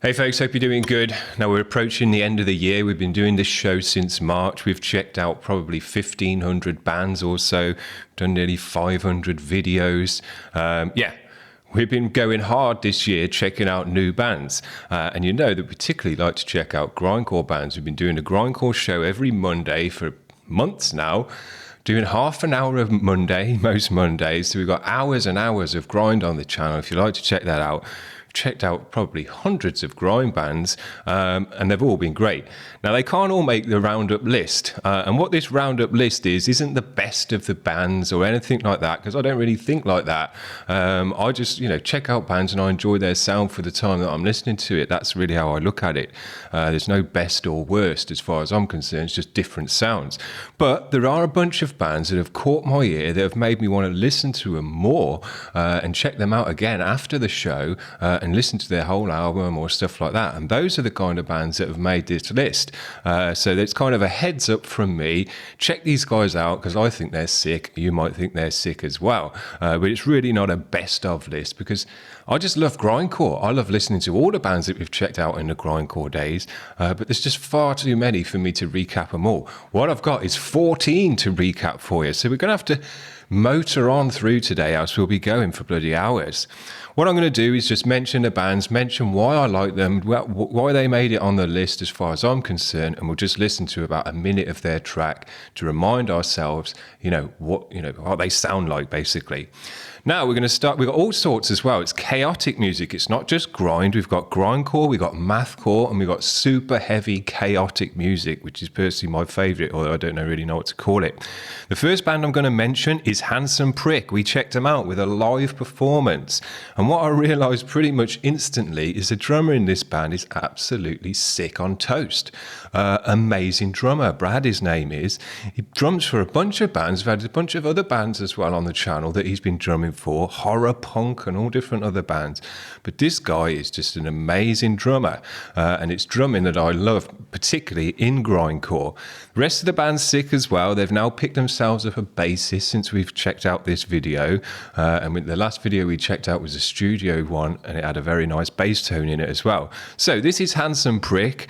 Hey folks, hope you're doing good. Now we're approaching the end of the year. We've been doing this show since March. We've checked out probably 1,500 bands or so, done nearly 500 videos. We've been going hard this year checking out new bands. And you know that we particularly like to check out grindcore bands. We've been doing a grindcore show every Monday for months now, doing half an hour of Monday, most Mondays. So we've got hours and hours of grind on the channel. If you'd like to check that out, checked out probably hundreds of grind bands, and they've all been great. Now, they can't all make the roundup list, and what this roundup list isn't the best of the bands or anything like that, because I don't really think like that. I just, check out bands and I enjoy their sound for the time that I'm listening to it. That's really how I look at it. There's no best or worst as far as I'm concerned. It's just different sounds. But there are a bunch of bands that have caught my ear that have made me want to listen to them more and check them out again after the show and listen to their whole album or stuff like that. And those are the kind of bands that have made this list. So it's kind of a heads up from me. Check these guys out because I think they're sick. You might think they're sick as well. But it's really not a best of list because I just love grindcore. I love listening to all the bands that we've checked out in the grindcore days. But there's just far too many for me to recap them all. What I've got is 14 to recap for you. So we're going to have to motor on through today, else we'll be going for bloody hours. What I'm going to do is just mention the bands, mention why I like them, why they made it on the list as far as I'm concerned, and we'll just listen to about a minute of their track to remind ourselves, what they sound like, basically. Now we're going to start. We've got all sorts as well. It's chaotic music. It's not just grind. We've got grindcore, we've got mathcore, and we've got super heavy chaotic music, which is personally my favorite, although I don't really know what to call it. The first band I'm going to mention is Handsome Prick. We checked them out with a live performance. And what I realized pretty much instantly is the drummer in this band is absolutely sick on toast. Amazing drummer. Brad, his name is. He drums for a bunch of bands. We've had a bunch of other bands as well on the channel that he's been drumming for, horror punk and all different other bands. But this guy is just an amazing drummer. And it's drumming that I love, particularly in grindcore. The rest of the band's sick as well. They've now picked themselves up a bassist since we've checked out this video. And the last video we checked out was a studio one, and it had a very nice bass tone in it as well. So this is Handsome Prick.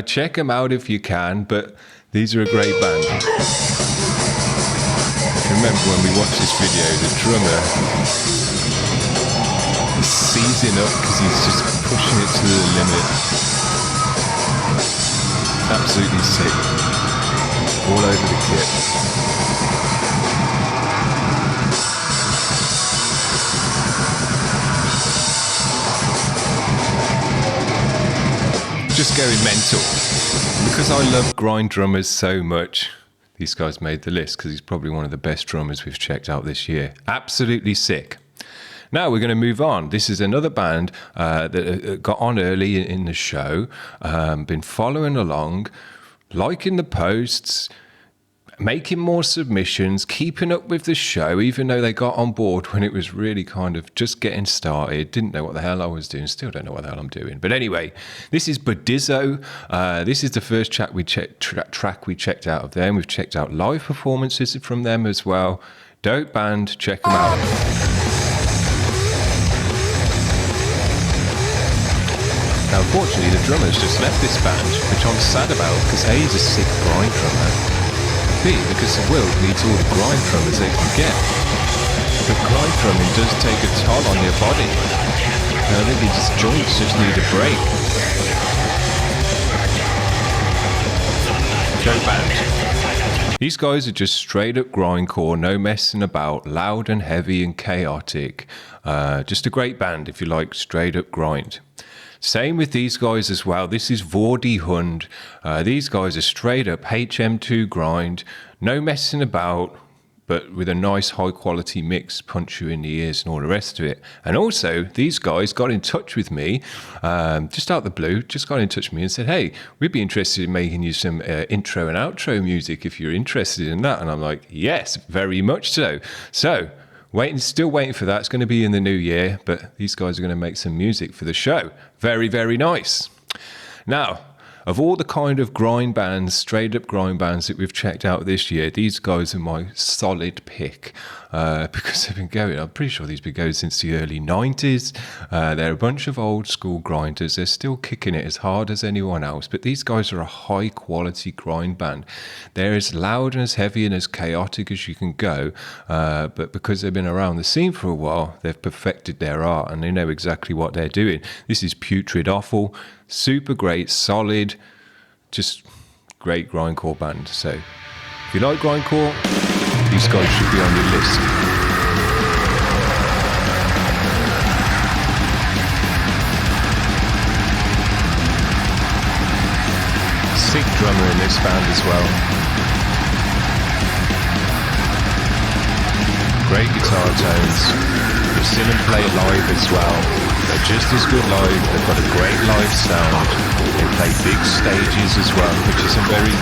Check them out if you can, but these are a great band. Remember when we watched this video, the drummer is seizing up because he's just pushing it to the limit. Absolutely sick. All over the kit. Just going mental. Because I love grind drummers so much, these guys made the list because he's probably one of the best drummers we've checked out this year. Absolutely sick. Now we're going to move on. This is another band that got on early in the show, been following along, liking the posts, making more submissions, keeping up with the show, even though they got on board when it was really kind of just getting started. Didn't know what the hell I was doing. Still don't know what the hell I'm doing. But anyway, this is Burdizzo. This is the first track we checked out of them. We've checked out live performances from them as well. Dope band. Check them out. Now, unfortunately, the drummer's just left this band, which I'm sad about because A, he's a sick grind drummer. B, because the world needs all the grind drummers they can get. But grind drumming does take a toll on your body. And I think these joints just need a break. Go band. These guys are just straight up grindcore, no messing about, loud and heavy and chaotic. Just a great band if you like straight up grind. Same with these guys as well. This is Vor Die Hunde. These guys are straight up HM2 grind, no messing about, but with a nice high quality mix, punch you in the ears and all the rest of it. And also, these guys got in touch with me, just out the blue, just got in touch with me and said, hey, we'd be interested in making you some intro and outro music if you're interested in that. And I'm like, yes, very much so. So, still waiting for that. It's going to be in the new year, but these guys are going to make some music for the show. Very, very nice. Now, of all the kind of grind bands, straight up grind bands that we've checked out this year, these guys are my solid pick because they've been going, I'm pretty sure these have been going since the early 90s. They're a bunch of old school grinders. They're still kicking it as hard as anyone else, but these guys are a high quality grind band. They're as loud and as heavy and as chaotic as you can go, but because they've been around the scene for a while, they've perfected their art and they know exactly what they're doing. This is Putrid Offal. Super great, solid, just great grindcore band. So if you like grindcore, these guys should be on your list. Sick drummer in this band as well. Great guitar tones. We've seen them play live as well. They're just as good live. They've got a great live sound. They play big stages as well, which is very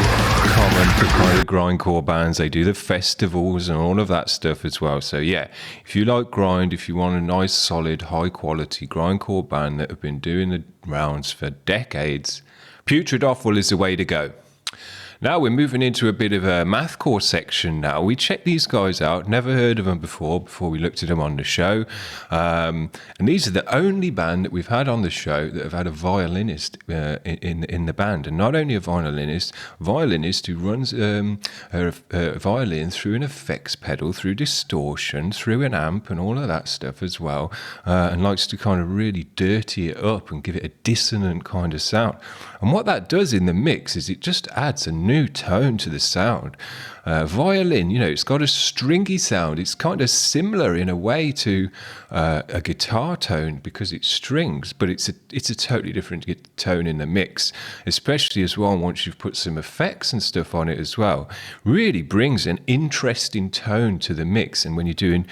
common for kind of grindcore bands. They do the festivals and all of that stuff as well. So yeah, if you like grind, if you want a nice, solid, high quality grindcore band that have been doing the rounds for decades, Putrid Offal is the way to go. Now we're moving into a bit of a mathcore section now. We checked these guys out, never heard of them before we looked at them on the show. And these are the only band that we've had on the show that have had a violinist in the band. And not only a violinist who runs her violin through an effects pedal, through distortion, through an amp and all of that stuff as well. And likes to kind of really dirty it up and give it a dissonant kind of sound. And what that does in the mix is it just adds a new tone to the sound. Violin, it's got a stringy sound. It's kind of similar in a way to a guitar tone because it's strings, but it's a totally different tone in the mix, especially as well once you've put some effects and stuff on it as well. Really brings an interesting tone to the mix. And when you're doing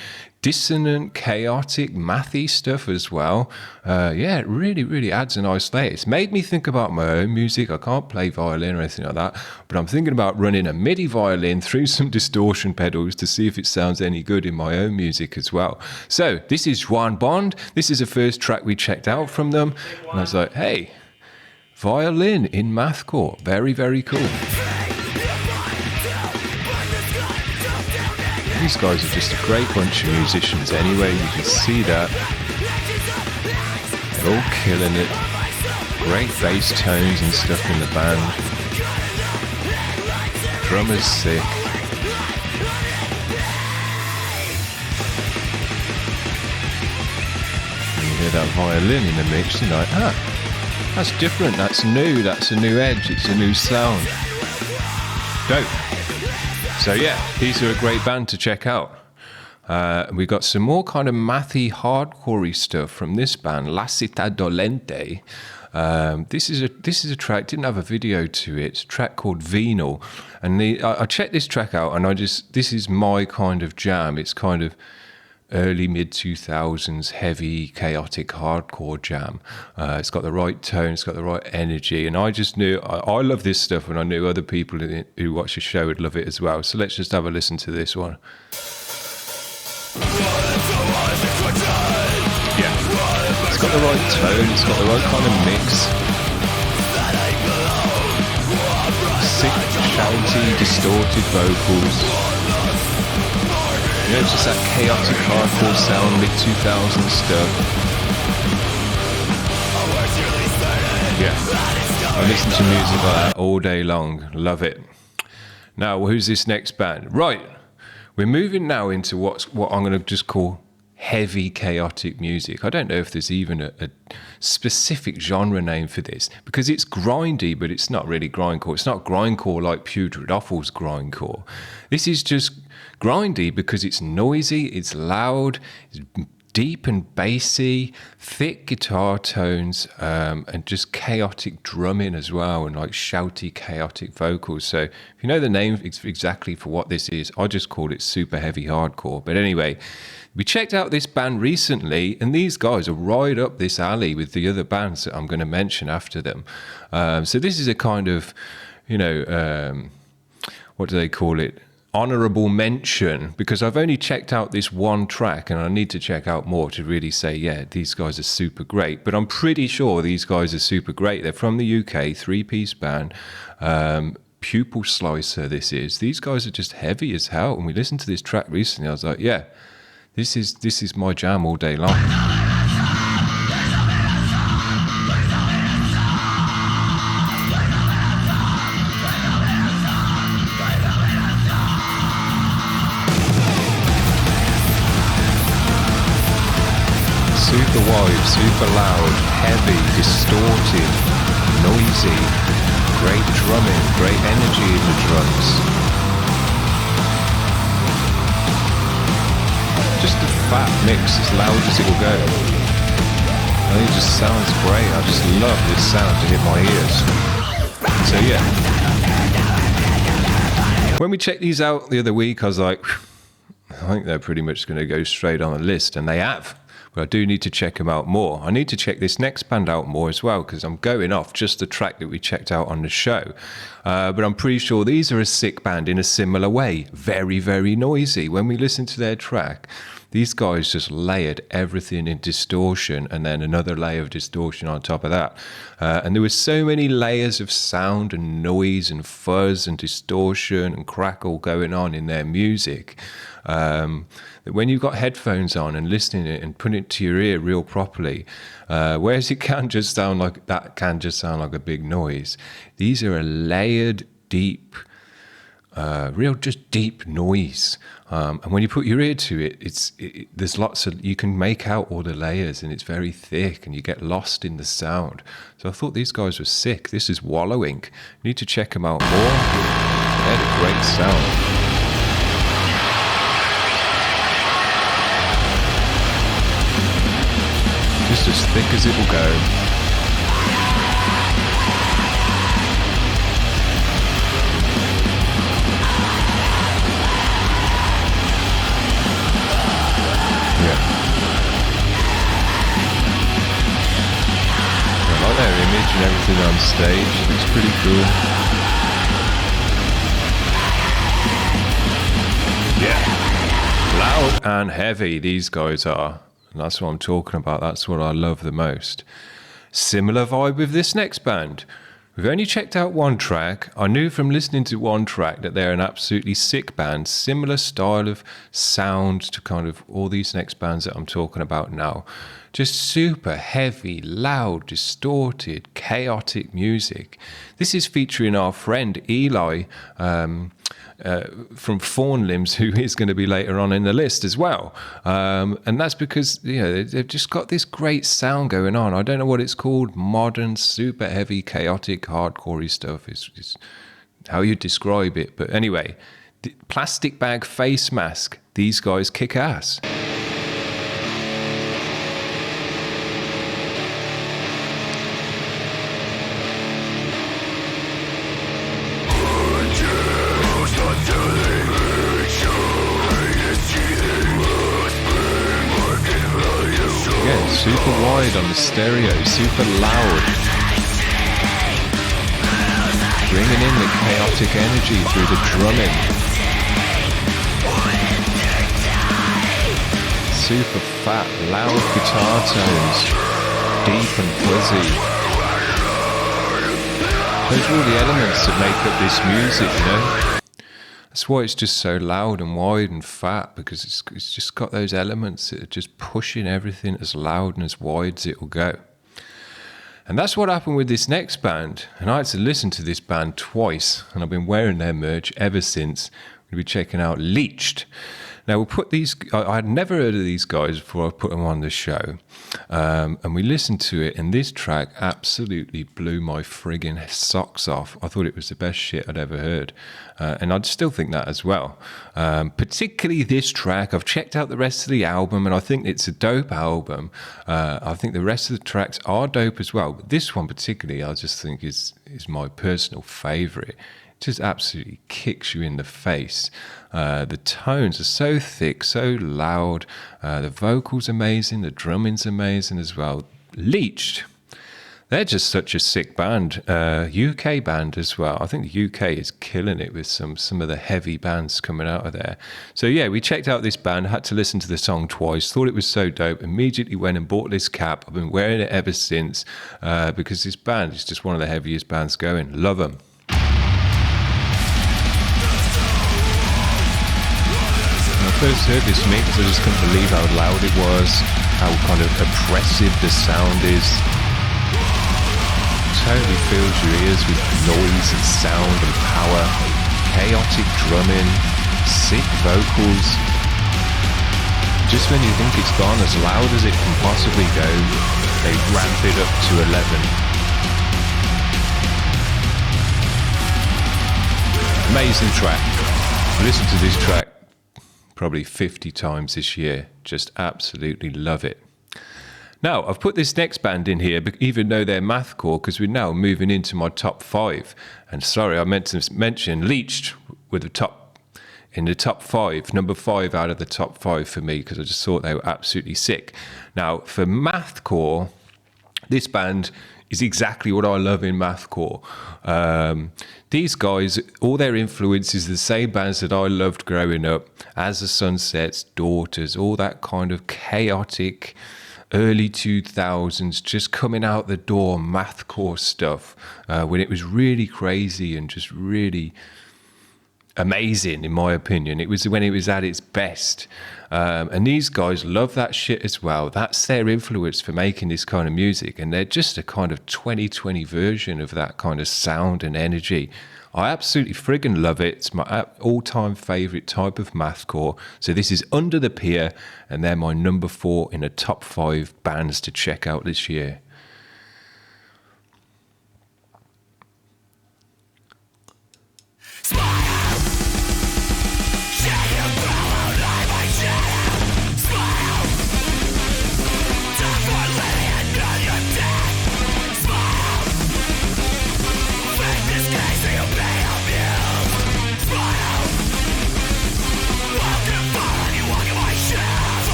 dissonant, chaotic, mathy stuff as well, it really adds a nice layer. It's made me think about my own music. I can't play violin or anything like that, but I'm thinking about running a MIDI violin through some distortion pedals to see if it sounds any good in my own music as well. So this is Juan Bond. This is the first track we checked out from them, and I was like, hey, violin in mathcore, very, very cool. These guys are just a great bunch of musicians anyway, you can see that. They're all killing it. Great bass tones and stuff in the band. Drummer's sick. And you hear that violin in the mix, you're like, that's different, that's new, that's a new edge, it's a new sound. Dope. So yeah, these are a great band to check out. We got some more kind of mathy, hardcore-y stuff from this band, Lacittàdolente. This is a track, didn't have a video to it. It's a track called Venal. And I checked this track out and this is my kind of jam. It's kind of early mid-2000s heavy chaotic hardcore jam. It's got the right tone, it's got the right energy, and I just knew I love this stuff, and I knew other people who watch the show would love it as well. So let's just have a listen to this one. Yeah, it's got the right tone, it's got the right kind of mix. Sick, shouty, distorted vocals. It's just that chaotic hardcore sound, mid-2000s stuff. Yeah, I listen to music like that all day long. Love it. Now, who's this next band? Right, we're moving now into what I'm going to just call heavy chaotic music. I don't know if there's even a specific genre name for this, because it's grindy, but it's not really grindcore. It's not grindcore like Putrid Offal's grindcore. This is just grindy because it's noisy, it's loud, it's deep and bassy, thick guitar tones, and just chaotic drumming as well, and like shouty, chaotic vocals. So if you know the name exactly for what this is, I just call it super heavy hardcore. But anyway, we checked out this band recently, and these guys are right up this alley with the other bands that I'm going to mention after them. So this is a kind of, what do they call it? honorable mention, because I've only checked out this one track and I need to check out more to really say, yeah, these guys are super great. But I'm pretty sure these guys are super great. They're from the UK, three-piece band. Pupil Slicer, this is. These guys are just heavy as hell. And we listened to this track recently. I was like, yeah, this is my jam all day long. Super wide, super loud, heavy, distorted, noisy, great drumming, great energy in the drums. Just a fat mix, as loud as it will go. I think it just sounds great. I just love this sound to hit my ears. So yeah. When we checked these out the other week, I was like, I think they're pretty much going to go straight on the list, and they have. But I do need to check them out more. I need to check this next band out more as well, because I'm going off just the track that we checked out on the show. But I'm pretty sure these are a sick band in a similar way. Very, very noisy. When we listen to their track, these guys just layered everything in distortion and then another layer of distortion on top of that. And there were so many layers of sound and noise and fuzz and distortion and crackle going on in their music. That when you've got headphones on and listening to it and putting it to your ear real properly, whereas it can just sound like a big noise, these are a layered, deep, real just deep noise. And when you put your ear to it, there's lots of, you can make out all the layers, and it's very thick and you get lost in the sound. So I thought these guys were sick. This is Wallowing. You need to check them out more. They had a great sound. Just as thick as it will go. Yeah. I like their image and everything on stage. It looks pretty cool. Yeah. Loud and heavy, these guys are. And that's what I'm talking about. That's what I love the most. Similar vibe with this next band. We've only checked out one track. I knew from listening to one track that they're an absolutely sick band. Similar style of sound to kind of all these next bands that I'm talking about now. Just super heavy, loud, distorted, chaotic music. This is featuring our friend Eli from Fawn Limbs, who is going to be later on in the list as well. And that's because, you know, they've just got this great sound going on. I don't know what it's called. Modern, super heavy, chaotic, hardcore-y stuff is how you describe it. But anyway, PlasticBag FaceMask. These guys kick ass. Super wide on the stereo, super loud. Bringing in the chaotic energy through the drumming. Super fat, loud guitar tones. Deep and fuzzy. Those are all the elements that make up this music, you know? That's why it's just so loud and wide and fat, because it's just got those elements that are just pushing everything as loud and as wide as it will go. And that's what happened with this next band. And I had to listen to this band twice, and I've been wearing their merch ever since. We'll be checking out Leeched. Now, we'll put these, I had never heard of these guys before I put them on the show. And we listened to it, and this track absolutely blew my friggin' socks off. I thought it was the best shit I'd ever heard. And I'd still think that as well. Particularly this track. I've checked out the rest of the album, and I think it's a dope album. I think the rest of the tracks are dope as well. But this one particularly, I just think is my personal favourite. Just absolutely kicks you in the face. The tones are so thick, so loud. The vocals amazing, the drumming's amazing as well. Leeched. They're just such a sick band. UK band as well. I think the UK is killing it with some of the heavy bands coming out of there. So yeah, we checked out this band, had to listen to the song twice, thought it was so dope, immediately went and bought this cap. I've been wearing it ever since because this band is just one of the heaviest bands going. Love them. When I first heard this mix, I just couldn't believe how loud it was, how kind of oppressive the sound is. Totally fills your ears with noise and sound and power, chaotic drumming, sick vocals. Just when you think it's gone as loud as it can possibly go, they ramp it up to 11. Amazing track. I listened to this track probably 50 times this year. Just absolutely love it. Now, I've put this next band in here, even though they're mathcore, because we're now moving into my top 5. And sorry, I meant to mention Leeched with in the top 5, number 5 out of the top 5 for me, because I just thought they were absolutely sick. Now, for mathcore, this band is exactly what I love in mathcore. These guys, all their influences, the same bands that I loved growing up, As the Sun Sets, Daughters, all that kind of chaotic early 2000s, just coming out the door mathcore stuff when it was really crazy and just really amazing, in my opinion. It was when it was at its best. And these guys love that shit as well. That's their influence for making this kind of music, and they're just a kind of 2020 version of that kind of sound and energy. I absolutely friggin' love it. It's my all-time favourite type of mathcore. So this is Under the Pier, and they're my number 4 in the top 5 bands to check out this year.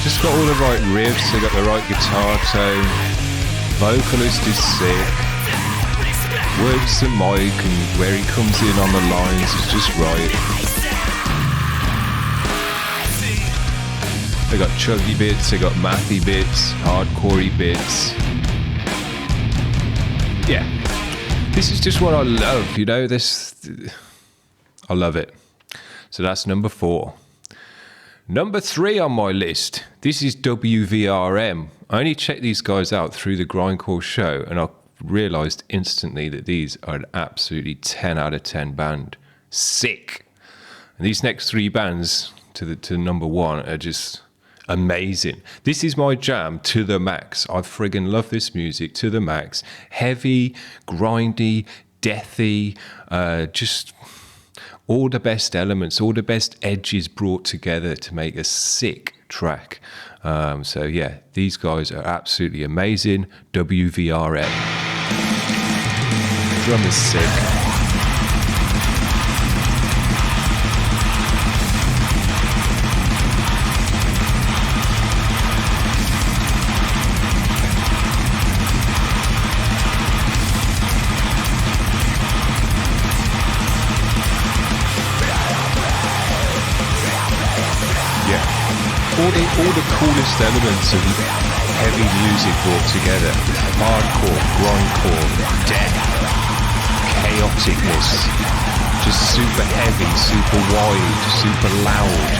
Just got all the right riffs, they got the right guitar tone, vocalist is sick, works the mic and where he comes in on the lines is just right. They got chuggy bits, they got mathy bits, hardcorey bits. Yeah, this is just what I love, you know, I love it. So that's number 4. Number 3 on my list, this is WVRM. I only checked these guys out through the Grindcore show, and I realised instantly that these are an absolutely 10 out of 10 band. Sick. And these next 3 bands to number 1 are just amazing. This is my jam to the max. I friggin' love this music to the max. Heavy, grindy, deathy, just all the best elements, all the best edges brought together to make a sick track. So yeah, these guys are absolutely amazing. WVRM. Drum is sick. All the coolest elements of heavy music brought together. Hardcore, grindcore, death, chaoticness. Just super heavy, super wide, super loud.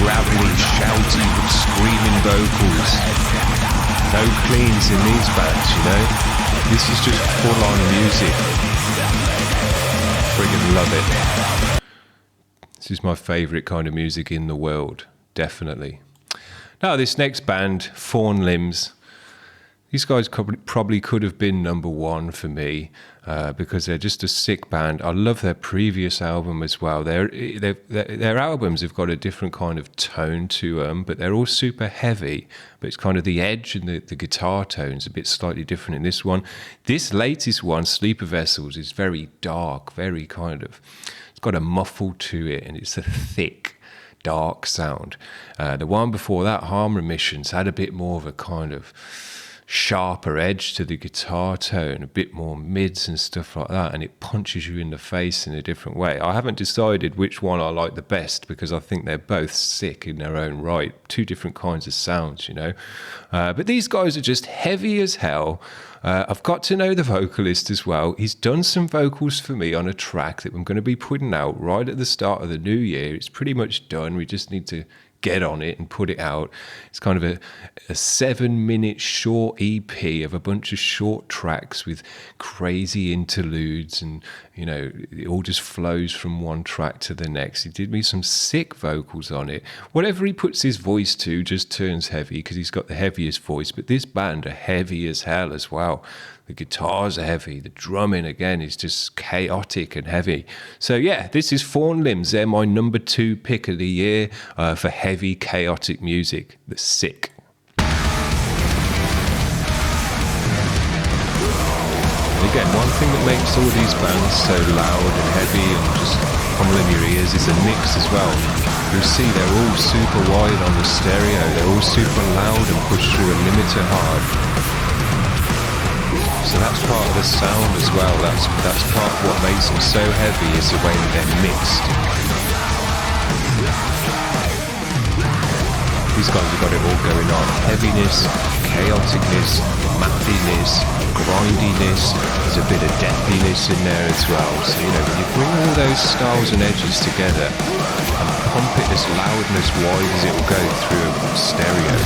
Gravelly, shouty, screaming vocals. No cleans in these bands, you know? This is just full-on music. Friggin' love it. This is my favourite kind of music in the world. Definitely. Now, this next band, Fawn Limbs, these guys probably could have been number 1 for me because they're just a sick band. I love their previous album as well. Their albums have got a different kind of tone to them, but they're all super heavy. But it's kind of the edge and the guitar tone's a bit slightly different in this one. This latest one, Sleeper Vessels, is very dark, very kind of, it's got a muffle to it, and it's a thick, dark sound. The one before that, Harm Remissions, had a bit more of a kind of sharper edge to the guitar tone, a bit more mids and stuff like that, and it punches you in the face in a different way. I haven't decided which one I like the best because I think they're both sick in their own right. Two different kinds of sounds, you know. But these guys are just heavy as hell. I've got to know the vocalist as well. He's done some vocals for me on a track that I'm going to be putting out right at the start of the new year. It's pretty much done. We just need to get on it and put it out. It's kind of a 7-minute short EP of a bunch of short tracks with crazy interludes, and you know, it all just flows from one track to the next. He did me some sick vocals on it. Whatever he puts his voice to just turns heavy because he's got the heaviest voice, but this band are heavy as hell as well. The guitars are heavy. The drumming, again, is just chaotic and heavy. So, yeah, this is Fawn Limbs. They're my number 2 pick of the year for heavy, chaotic music that's sick. Again, one thing that makes all these bands so loud and heavy and just pummeling your ears is the mix as well. You'll see they're all super wide on the stereo. They're all super loud and push through a limiter hard. So that's part of the sound as well. That's part of what makes them so heavy, is the way that they're mixed. These guys have got it all going on. Heaviness, chaoticness, mathiness, grindiness. There's a bit of deathiness in there as well. So, you know, when you bring all those styles and edges together and pump it as loud and as wide as it will go through a stereo,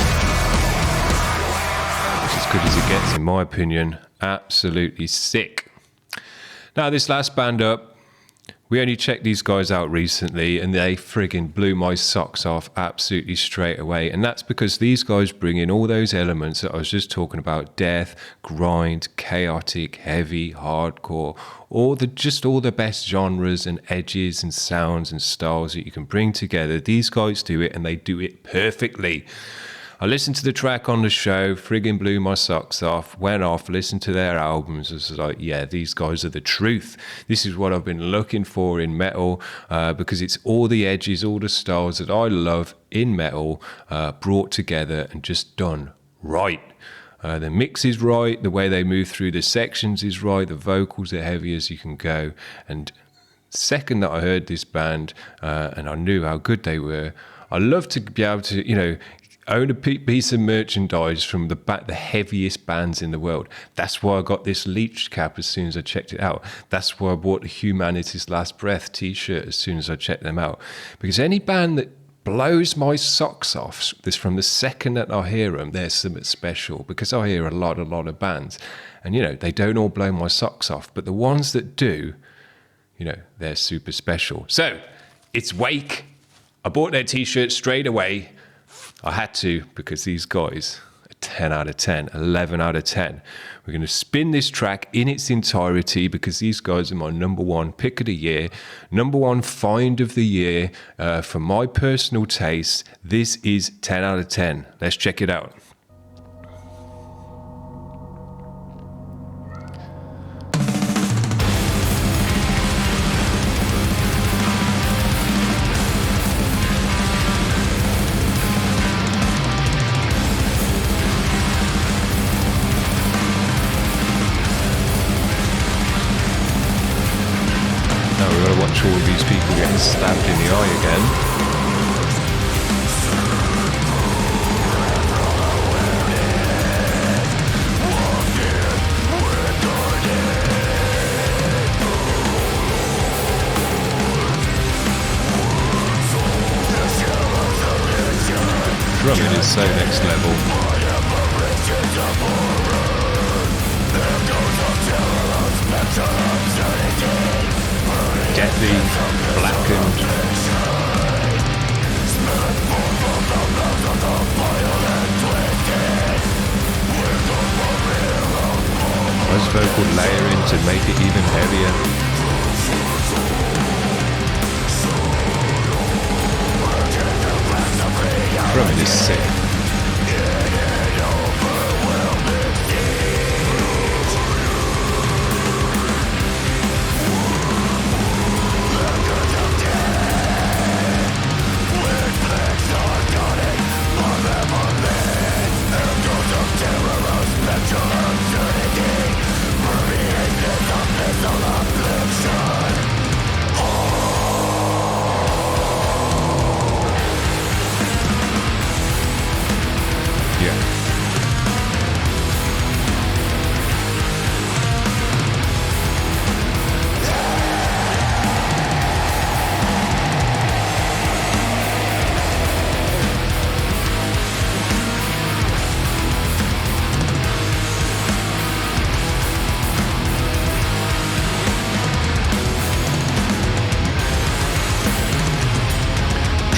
it's as good as it gets, in my opinion. Absolutely sick. Now, this last band up, we only checked these guys out recently and they friggin' blew my socks off absolutely straight away. And that's because these guys bring in all those elements that I was just talking about: death, grind, chaotic, heavy, hardcore, all the best genres and edges and sounds and styles that you can bring together. These guys do it, and they do it perfectly. I listened to the track on the show, friggin' blew my socks off, went off, listened to their albums. I was like, yeah, these guys are the truth. This is what I've been looking for in metal, because it's all the edges, all the styles that I love in metal, brought together and just done right. The mix is right, the way they move through the sections is right, the vocals are heavy as you can go. And second that I heard this band, and I knew how good they were, I love to be able to, you know, own a piece of merchandise from the heaviest bands in the world. That's why I got this Leeched cap as soon as I checked it out. That's why I bought the Humanity's Last Breath t-shirt as soon as I checked them out. Because any band that blows my socks off, this from the second that I hear them, there's something special. Because I hear a lot of bands, and you know, they don't all blow my socks off, but the ones that do, you know, they're super special. So it's Wake. I bought their t-shirt straight away. I had to, because these guys are 10 out of 10, 11 out of 10. We're going to spin this track in its entirety because these guys are my number 1 pick of the year, number 1 find of the year. For my personal taste, this is 10 out of 10. Let's check it out. All of these people getting stabbed in the eye again. Drumming is so next level. Deathy, blackened. Nice vocal layering to make it even heavier. Drumming is sick.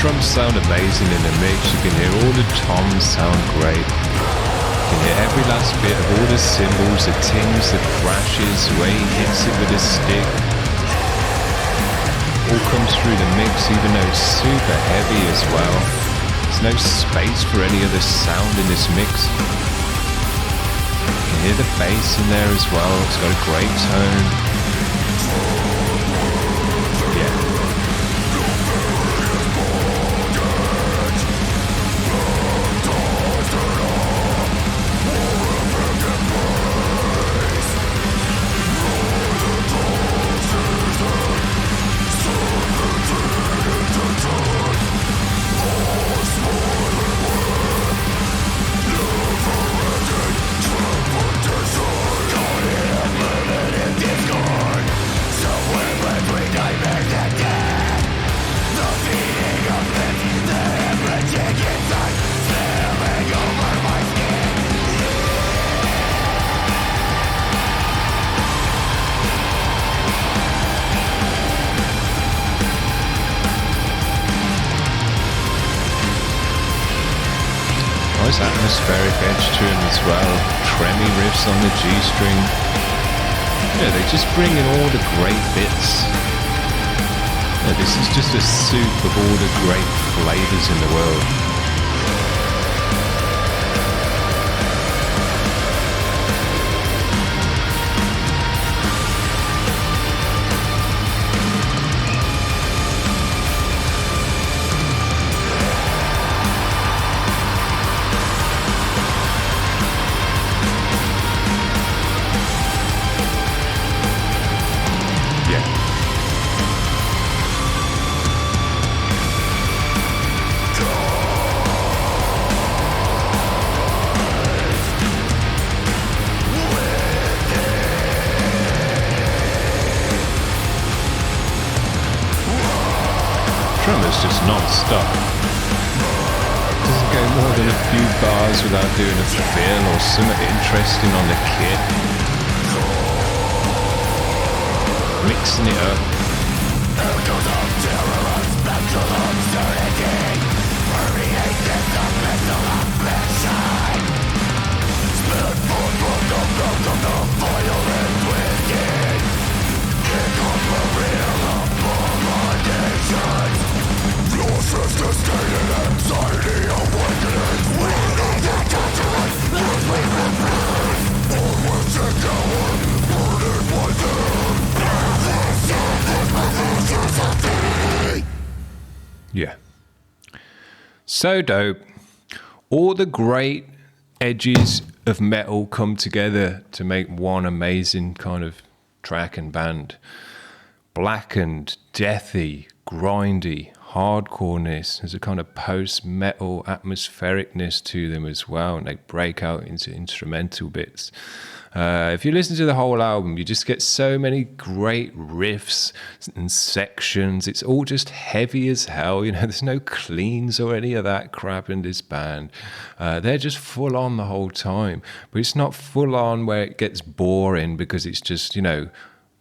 drums sound amazing in the mix. You can hear all the toms sound great. You can hear every last bit of all the cymbals, the tings, the crashes, the way he hits it with his stick. All comes through the mix, even though it's super heavy as well. There's no space for any other sound in this mix. You can hear the bass in there as well. It's got a great tone. Atmospheric edge to him as well, tremmy riffs on the G-string. Yeah, they just bring in all the great bits. Yeah, this is just a soup of all the great flavors in the world. Just non-stop. Doesn't go more than a few bars without doing a fill or something interesting on the kit. Mixing it up. Yeah. So dope. All the great edges of metal come together to make one amazing kind of track and band. Blackened, deathy, grindy, hardcoreness. There's a kind of post-metal atmosphericness to them as well, and they break out into instrumental bits. If you listen to the whole album, you just get so many great riffs and sections. It's all just heavy as hell. You know, there's no cleans or any of that crap in this band. They're just full on the whole time, but it's not full on where it gets boring because it's just, you know,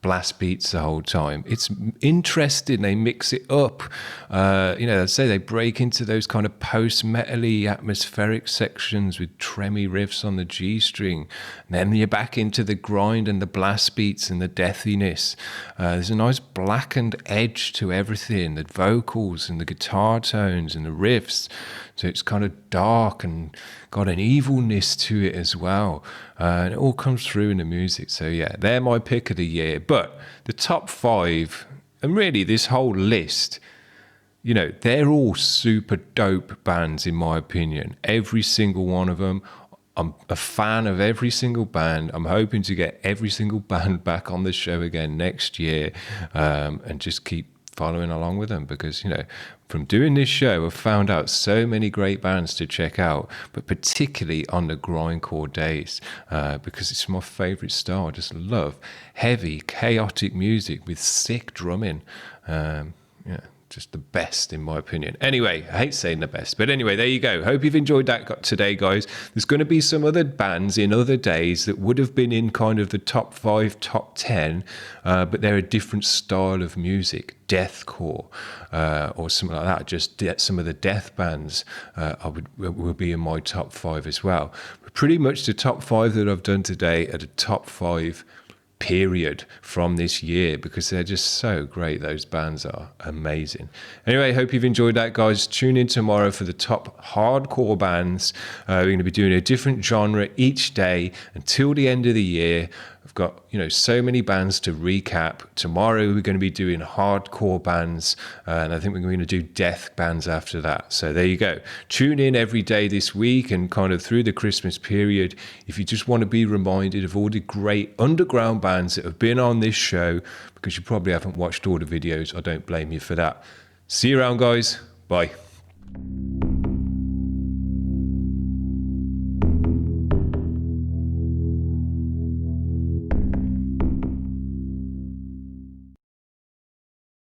blast beats the whole time. It's interesting. They mix it up. You know, I'd say they break into those kind of post-metal-y atmospheric sections with tremmy riffs on the G-string. And then you're back into the grind and the blast beats and the deathiness. There's a nice blackened edge to everything, the vocals and the guitar tones and the riffs. So it's kind of dark and got an evilness to it as well. And it all comes through in the music. So yeah, they're my pick of the year. But the top 5, and really this whole list, you know, they're all super dope bands in my opinion. Every single one of them. I'm a fan of every single band. I'm hoping to get every single band back on the show again next year, and just keep following along with them, because, you know, from doing this show, I've found out so many great bands to check out, but particularly on the grindcore days, because it's my favorite style. I just love heavy, chaotic music with sick drumming. Yeah, just the best in my opinion. Anyway, I hate saying the best, but anyway, there you go. Hope you've enjoyed that today, guys. There's going to be some other bands in other days that would have been in kind of the top 5, top 10, but they're a different style of music, deathcore, or something like that. Just some of the death bands will be in my top 5 as well. But pretty much the top 5 that I've done today are the top 5 period from this year, because they're just so great. Those bands are amazing. Anyway, hope you've enjoyed that, guys. Tune in tomorrow for the top hardcore bands. We're going to be doing a different genre each day until the end of the year. I've got, so many bands to recap. Tomorrow we're going to be doing hardcore bands, and I think we're going to do death bands after that. So there you go. Tune in every day this week and kind of through the Christmas period if you just want to be reminded of all the great underground bands that have been on this show, because you probably haven't watched all the videos. I don't blame you for that. See you around, guys. Bye.